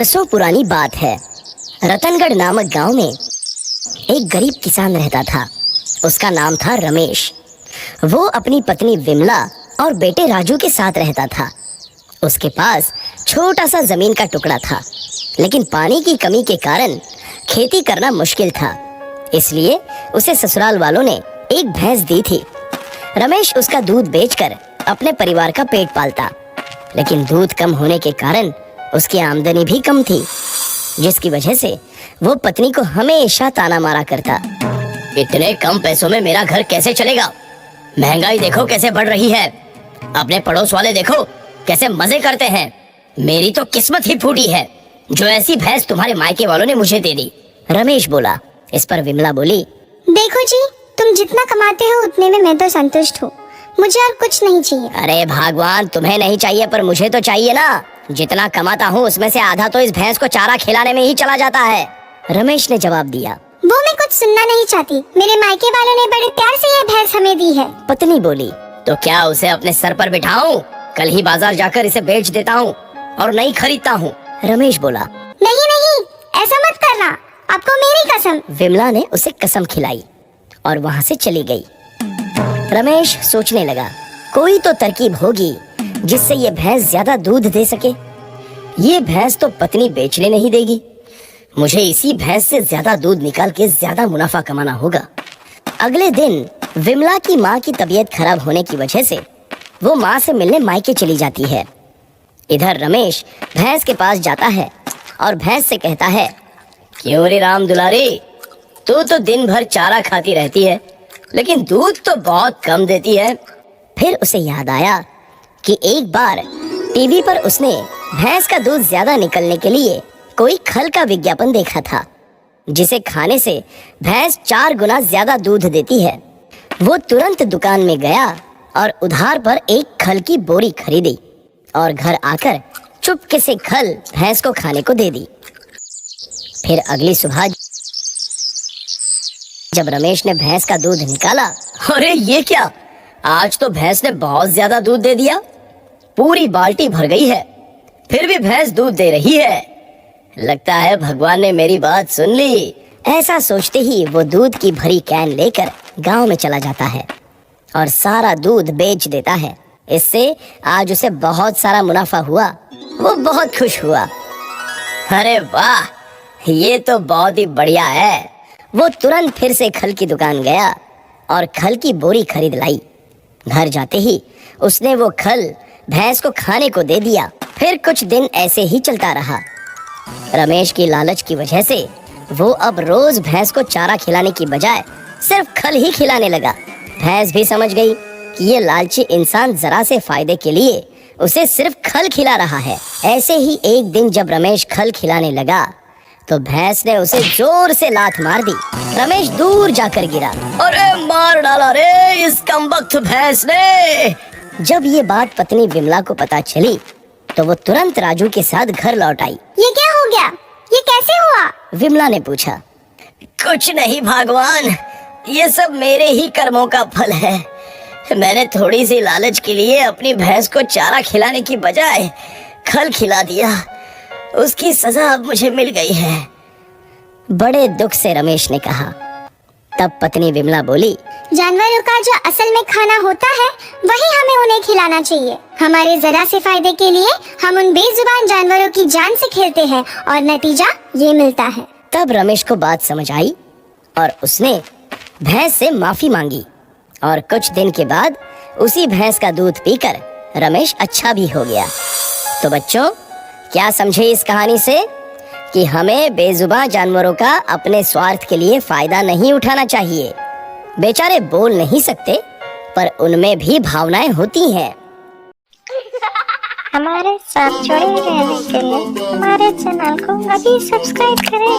बरसों पुरानी बात है। रतनगढ़ नामक गांव में एक गरीब किसान रहता था। उसका नाम था रमेश। वो अपनी पत्नी विमला और बेटे राजू के साथ रहता था। उसके पास छोटा सा जमीन का टुकड़ा था, लेकिन पानी की कमी के कारण खेती करना मुश्किल था। इसलिए उसे ससुराल वालों ने एक भैंस दी थी। रमेश उसका दूध बेचकर अपने परिवार का पेट पालता, लेकिन दूध कम होने के कारण उसकी आमदनी भी कम थी, जिसकी वजह से वो पत्नी को हमेशा ताना मारा करता। इतने कम पैसों में मेरा घर कैसे चलेगा? महंगाई देखो कैसे बढ़ रही है। अपने पड़ोस वाले देखो कैसे मजे करते हैं। मेरी तो किस्मत ही फूटी है जो ऐसी भैंस तुम्हारे मायके वालों ने मुझे दे दी। रमेश बोला। इस पर विमला बोली, देखो जी, तुम जितना कमाते हो उतने में मैं तो संतुष्ट हूँ। मुझे और कुछ नहीं चाहिए। अरे भगवान, तुम्हें नहीं चाहिए पर मुझे तो चाहिए ना। जितना कमाता हूँ उसमें से आधा तो इस भैंस को चारा खिलाने में ही चला जाता है। रमेश ने जवाब दिया। वो मैं कुछ सुनना नहीं चाहती। मेरे मायके वालों ने बड़े प्यार से ये भैंस हमें दी है। पत्नी बोली, तो क्या उसे अपने सर पर बिठाऊं? कल ही बाजार जाकर इसे बेच देता हूँ और नहीं खरीदता हूँ। रमेश बोला, नहीं नहीं, ऐसा मत करना, आपको मेरी कसम। विमला ने उसे कसम खिलाई और वहाँ से चली गई। रमेश सोचने लगा, कोई तो तरकीब होगी जिससे ये भैंस ज्यादा दूध दे सके। ये भैंस तो पत्नी बेचने नहीं देगी। मुझे इसी भैंस से ज्यादा दूध निकाल के ज्यादा मुनाफा कमाना होगा। अगले दिन विमला की माँ की तबीयत खराब होने की वजह से वो माँ से मिलने मायके चली जाती है। इधर रमेश भैंस के पास जाता है और भैंस से कहता है, क्यों रे राम दुलारी, तू तो दिन भर चारा खाती रहती है, लेकिन दूध तो बहुत कम देती है। फिर उसे याद आया कि एक बार टीवी पर उसने भैंस का दूध ज्यादा निकलने के लिए कोई खल का विज्ञापन देखा था, जिसे खाने से भैंस 4 गुना ज्यादा दूध देती है। वो तुरंत दुकान में गया और उधार पर एक खल की बोरी खरीदी और घर आकर चुपके से खल भैंस को खाने को दे दी। फिर अगली सुबह जब रमेश ने भैंस का दूध निकाला, अरे ये क्या, आज तो भैंस ने बहुत ज्यादा दूध दे दिया। पूरी बाल्टी भर गई है, फिर भी भैंस दूध दे रही है। लगता है भगवान ने मेरी बात सुन ली। ऐसा सोचते ही वो दूध की भरी कैन लेकर गांव में चला जाता है और सारा दूध बेच देता है। इससे आज उसे बहुत सारा मुनाफा हुआ। वो बहुत खुश हुआ। अरे वाह, ये तो बहुत ही बढ़िया है। वो तुरंत फिर से खल की दुकान गया और खल की बोरी खरीद लाई। घर जाते ही उसने वो खल भैंस को खाने को दे दिया। फिर कुछ दिन ऐसे ही चलता रहा। रमेश की लालच की वजह से वो अब रोज भैंस को चारा खिलाने की बजाय सिर्फ खल ही खिलाने लगा। भैंस भी समझ गई कि ये लालची इंसान जरा से फायदे के लिए उसे सिर्फ खल खिला रहा है। ऐसे ही एक दिन जब रमेश खल खिलाने लगा तो भैंस ने उसे जोर से लात मार दी। रमेश दूर जाकर गिरा। अरे मार डाला रे इस कमबख्त भैंस ने। जब ये बात पत्नी विमला को पता चली तो वो तुरंत राजू के साथ घर लौट आई। ये क्या हो गया? ये कैसे हुआ? विमला ने पूछा। कुछ नहीं भगवान, ये सब मेरे ही कर्मों का फल है। मैंने थोड़ी सी लालच के लिए अपनी भैंस को चारा खिलाने की बजाय खल खिला दिया। उसकी सजा अब मुझे मिल गई है। बड़े दुख से रमेश ने कहा। तब पत्नी विमला बोली, जानवरों का जो असल में खाना होता है वही हमें उन्हें खिलाना चाहिए। हमारे जरा से फायदे के लिए हम उन बेजुबान जानवरों की जान से खेलते हैं और नतीजा ये मिलता है। तब रमेश को बात समझ आई और उसने भैंस से माफी मांगी और कुछ दिन के बाद उसी भैंस का दूध पीकर रमेश अच्छा भी हो गया। तो बच्चों, क्या समझे इस कहानी से कि हमें बेजुबान जानवरों का अपने स्वार्थ के लिए फायदा नहीं उठाना चाहिए। बेचारे बोल नहीं सकते पर उनमें भी भावनाएं होती हैं। हमारे साथ जुड़े रहने के लिए हमारे चैनल को अभी सब्सक्राइब करें।